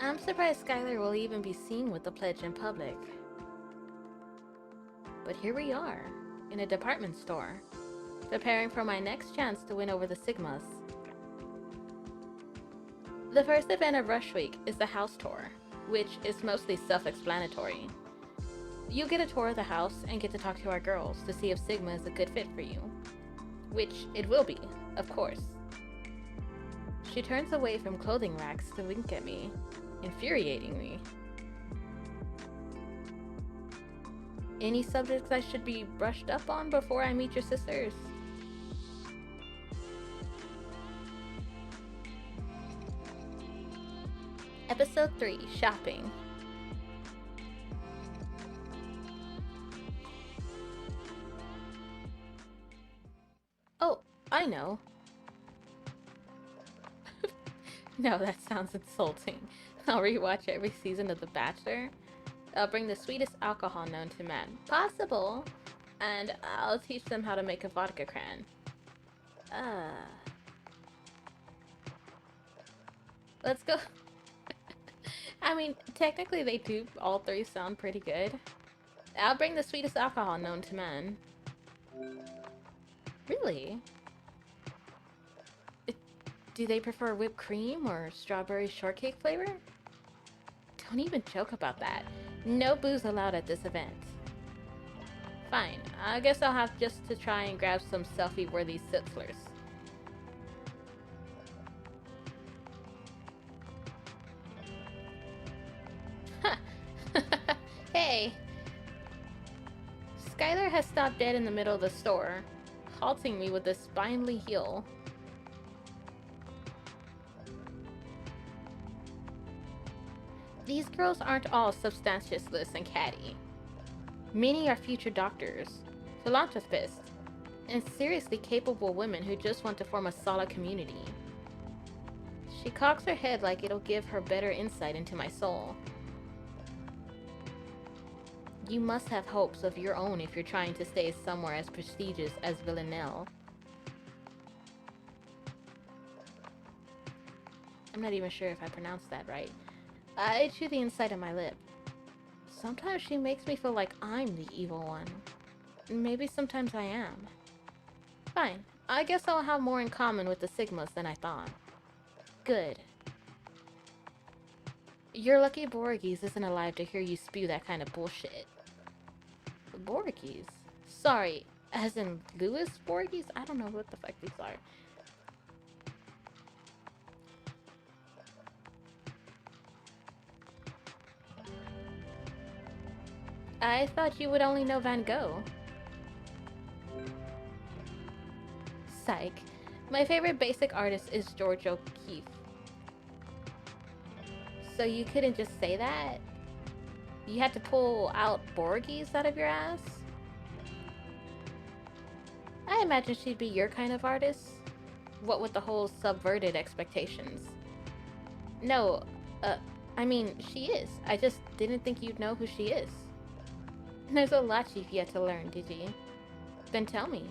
I'm surprised Skylar will even be seen with the pledge in public. But here we are, in a department store, preparing for my next chance to win over the Sigmas. The first event of Rush Week is the house tour, which is mostly self-explanatory. You get a tour of the house and get to talk to our girls to see if Sigma is a good fit for you. Which it will be, of course. She turns away from clothing racks to wink at me, infuriating me. Any subjects I should be brushed up on before I meet your sisters? Episode 3, Shopping. Oh, I know. No, that sounds insulting. I'll rewatch every season of The Bachelor. I'll bring the sweetest alcohol known to man possible, and I'll teach them how to make a vodka cran. Let's go. I mean, technically they do all three sound pretty good. I'll bring the sweetest alcohol known to man. Really? Do they prefer whipped cream or strawberry shortcake flavor? Don't even joke about that. No booze allowed at this event. Fine, I guess I'll have just to try and grab some selfie-worthy sizzlers. Hey! Skylar has stopped dead in the middle of the store, halting me with a spindly heel. These girls aren't all substantialist and catty. Many are future doctors, philanthropists, and seriously capable women who just want to form a solid community. She cocks her head like it'll give her better insight into my soul. You must have hopes of your own if you're trying to stay somewhere as prestigious as Villanelle. I'm not even sure if I pronounced that right. I chew the inside of my lip. Sometimes she makes me feel like I'm the evil one. Maybe sometimes I am. Fine, I guess I'll have more in common with the Sigmas than I thought. Good. Your lucky Borgies isn't alive to hear you spew that kind of bullshit. Borgies? Sorry, as in Louis Borgies? I don't know what the fuck these are. I thought you would only know Van Gogh. Psych. My favorite basic artist is George O'Keeffe. So you couldn't just say that? You had to pull out Borgies out of your ass? I imagine she'd be your kind of artist. What with the whole subverted expectations. No, I mean, she is. I just didn't think you'd know who she is. There's a lot you've yet to learn, Digi. Then tell me.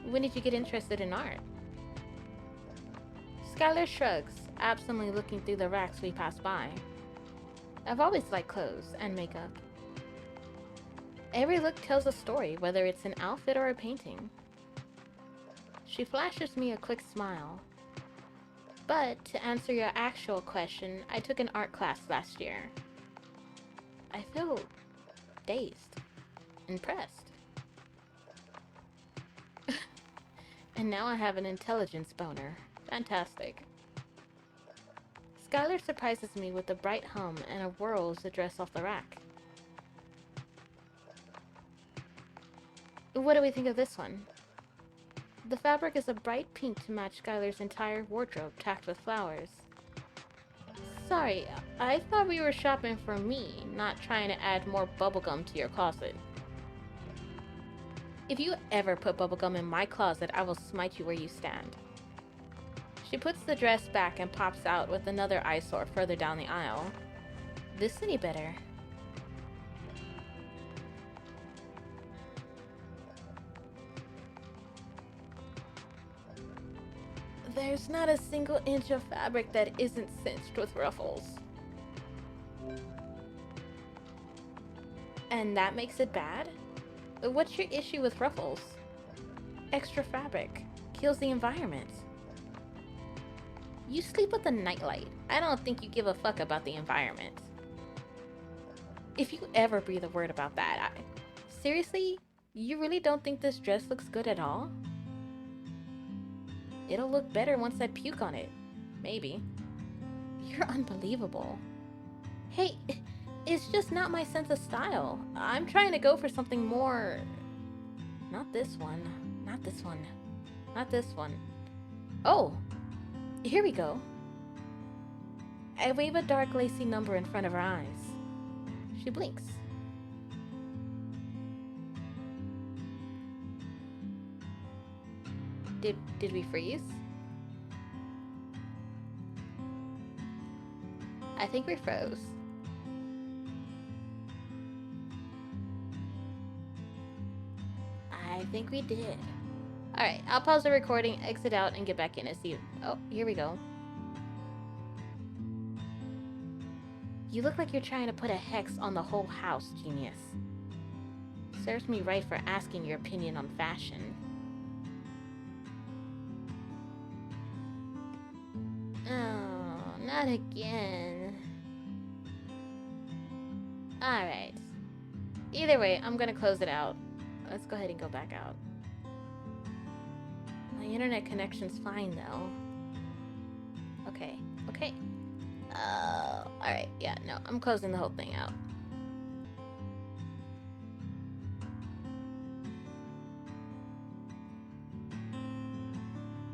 When did you get interested in art? Skylar shrugs, absently looking through the racks we pass by. I've always liked clothes and makeup. Every look tells a story, whether it's an outfit or a painting. She flashes me a quick smile. But to answer your actual question, I took an art class last year. I feel dazed, impressed. And now I have an intelligence boner. Fantastic. Skylar surprises me with a bright hum and a whirl as the dress off the rack. What do we think of this one? The fabric is a bright pink to match Skylar's entire wardrobe tacked with flowers. Sorry, I thought we were shopping for me, not trying to add more bubblegum to your closet. If you ever put bubblegum in my closet, I will smite you where you stand. She puts the dress back and pops out with another eyesore further down the aisle. This any better? There's not a single inch of fabric that isn't cinched with ruffles. And that makes it bad? What's your issue with ruffles? Extra fabric kills the environment. You sleep with a nightlight. I don't think you give a fuck about the environment. If you ever breathe a word about that, seriously? You really don't think this dress looks good at all? It'll look better once I puke on it. Maybe. You're unbelievable. Hey, it's just not my sense of style. I'm trying to go for something more... Not this one. Not this one. Not this one. Oh! Here we go. I wave a dark lacy number in front of her eyes. She blinks. Did we freeze? I think we froze. I think we did. Alright, I'll pause the recording, exit out, and get back in and see. Oh, here we go. You look like you're trying to put a hex on the whole house, genius. Serves me right for asking your opinion on fashion. Oh, not again. Alright. Either way, I'm gonna close it out. Let's go ahead and go back out. My internet connection's fine though. Okay, okay. Alright, yeah, no, I'm closing the whole thing out.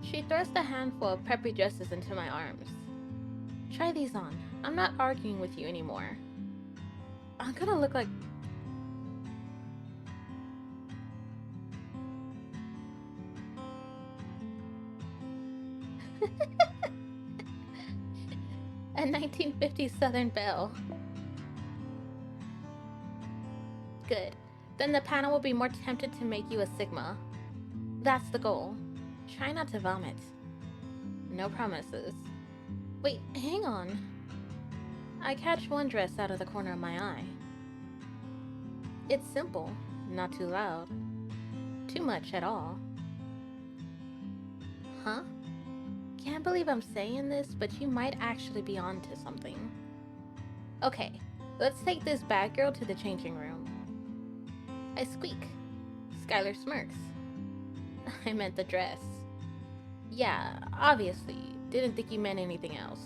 She thrust a handful of preppy dresses into my arms. Try these on. I'm not arguing with you anymore. I'm gonna look like... a 1950s Southern belle. Good. Then the panel will be more tempted to make you a Sigma. That's the goal. Try not to vomit. No promises. Wait, hang on. I catch one dress out of the corner of my eye. It's simple, not too loud. Too much at all. Huh? Can't believe I'm saying this, but you might actually be onto something. Okay, let's take this bad girl to the changing room. I squeak. Skylar smirks. I meant the dress. Yeah, obviously. Didn't think you meant anything else.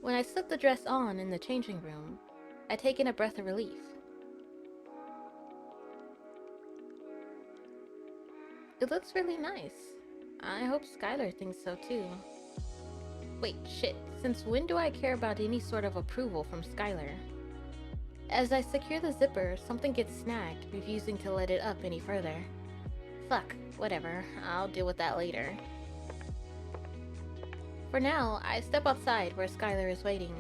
When I slip the dress on in the changing room, I take in a breath of relief. It looks really nice. I hope Skylar thinks so too. Wait, shit. Since when do I care about any sort of approval from Skylar? As I secure the zipper, something gets snagged, refusing to let it up any further. Fuck, whatever. I'll deal with that later. For now, I step outside where Skylar is waiting.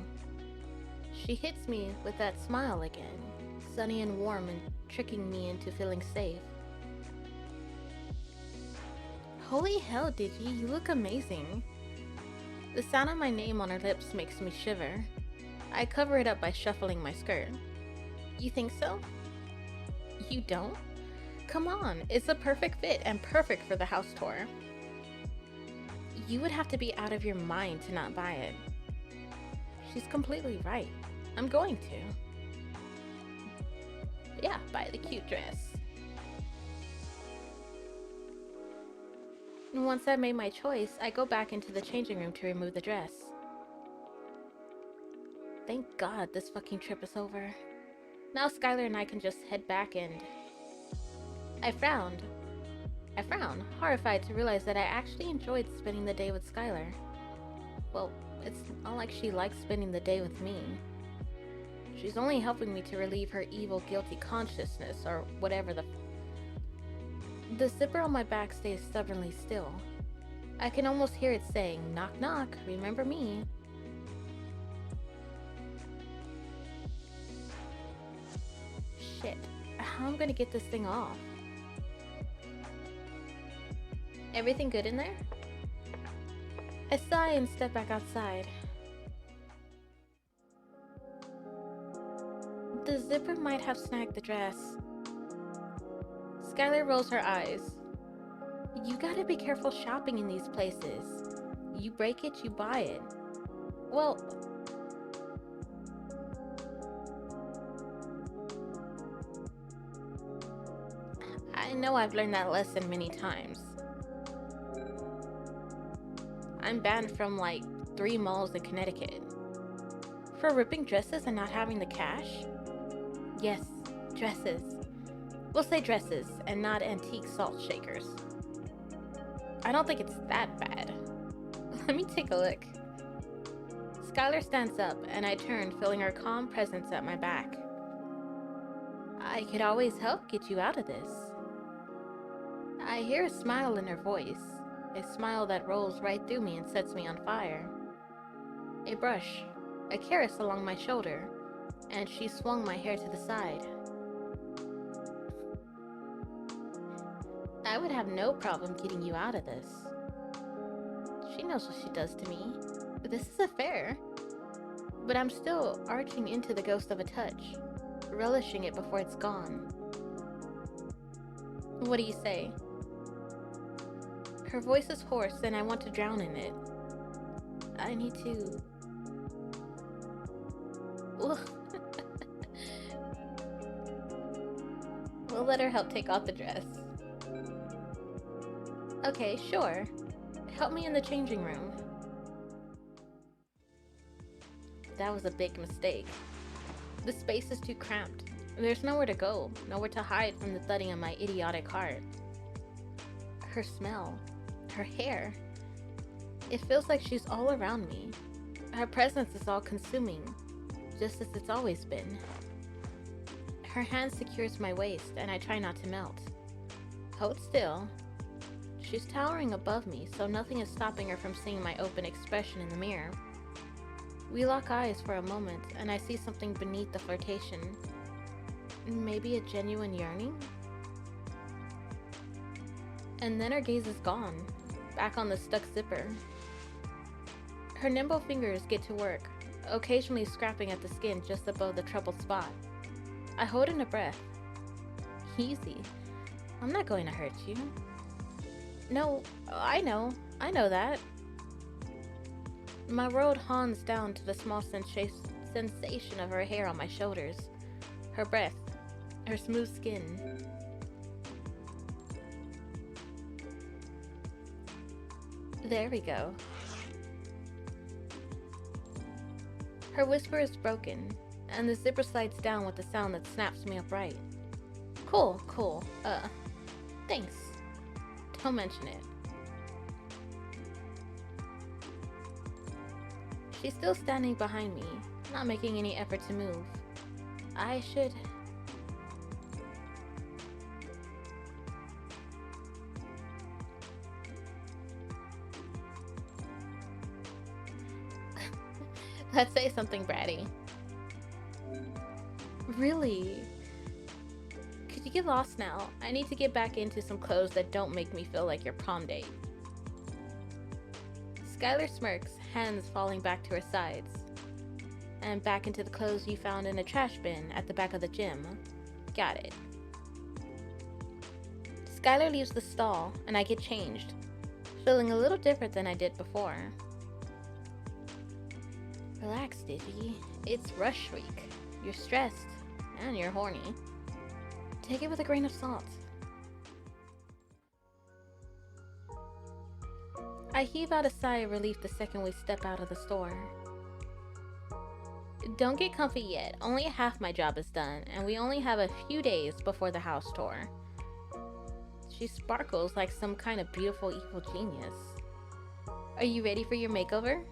She hits me with that smile again, sunny and warm and tricking me into feeling safe. Holy hell, Digi, you look amazing. The sound of my name on her lips makes me shiver. I cover it up by shuffling my skirt. You think so? You don't? Come on, it's a perfect fit and perfect for the house tour. You would have to be out of your mind to not buy it. She's completely right. I'm going to. Yeah, buy the cute dress. And once I've made my choice, I go back into the changing room to remove the dress. Thank God this fucking trip is over. Now Skylar and I can just head back and... I frown, horrified to realize that I actually enjoyed spending the day with Skylar. Well, it's not like she likes spending the day with me. She's only helping me to relieve her evil, guilty consciousness, or whatever the... The zipper on my back stays stubbornly still. I can almost hear it saying, knock knock, remember me. Shit, how am I gonna get this thing off? Everything good in there? I sigh and step back outside. The zipper might have snagged the dress. Skylar rolls her eyes. You gotta be careful shopping in these places. You break it, you buy it. Well, I know I've learned that lesson many times. I'm banned from like 3 malls in Connecticut. For ripping dresses and not having the cash? Yes, dresses. We'll say dresses and not antique salt shakers. I don't think it's that bad. Let me take a look. Skylar stands up and I turn, feeling her calm presence at my back. I could always help get you out of this. I hear a smile in her voice, a smile that rolls right through me and sets me on fire. A brush, a caress along my shoulder, and she swung my hair to the side. I would have no problem getting you out of this. She knows what she does to me. This is a fair. But I'm still arching into the ghost of a touch, relishing it before it's gone. What do you say? Her voice is hoarse and I want to drown in it. I need to... We'll let her help take off the dress. Okay, sure. Help me in the changing room. That was a big mistake. The space is too cramped. There's nowhere to go, nowhere to hide from the thudding of my idiotic heart. Her smell, her hair. It feels like she's all around me. Her presence is all consuming, just as it's always been. Her hand secures my waist and I try not to melt. Hold still. She's towering above me, so nothing is stopping her from seeing my open expression in the mirror. We lock eyes for a moment, and I see something beneath the flirtation. Maybe a genuine yearning? And then her gaze is gone, back on the stuck zipper. Her nimble fingers get to work, occasionally scraping at the skin just above the troubled spot. I hold in a breath. Easy. I'm not going to hurt you. No, I know that. My world hawns down to the small sensation of her hair on my shoulders, her breath, her smooth skin. There we go. Her whisper is broken, and the zipper slides down with a sound that snaps me upright. Cool. Thanks. Don't mention it. She's still standing behind me, not making any effort to move. I should... Let's say something bratty. Really? Could you get lost now? I need to get back into some clothes that don't make me feel like your prom date. Skylar smirks, hands falling back to her sides. And back into the clothes you found in a trash bin at the back of the gym. Got it. Skylar leaves the stall, and I get changed, feeling a little different than I did before. Relax, Digi. It's rush week. You're stressed, and you're horny. Take it with a grain of salt. I heave out a sigh of relief the second we step out of the store. Don't get comfy yet. Only half my job is done, and we only have a few days before the house tour. She sparkles like some kind of beautiful evil genius. Are you ready for your makeover?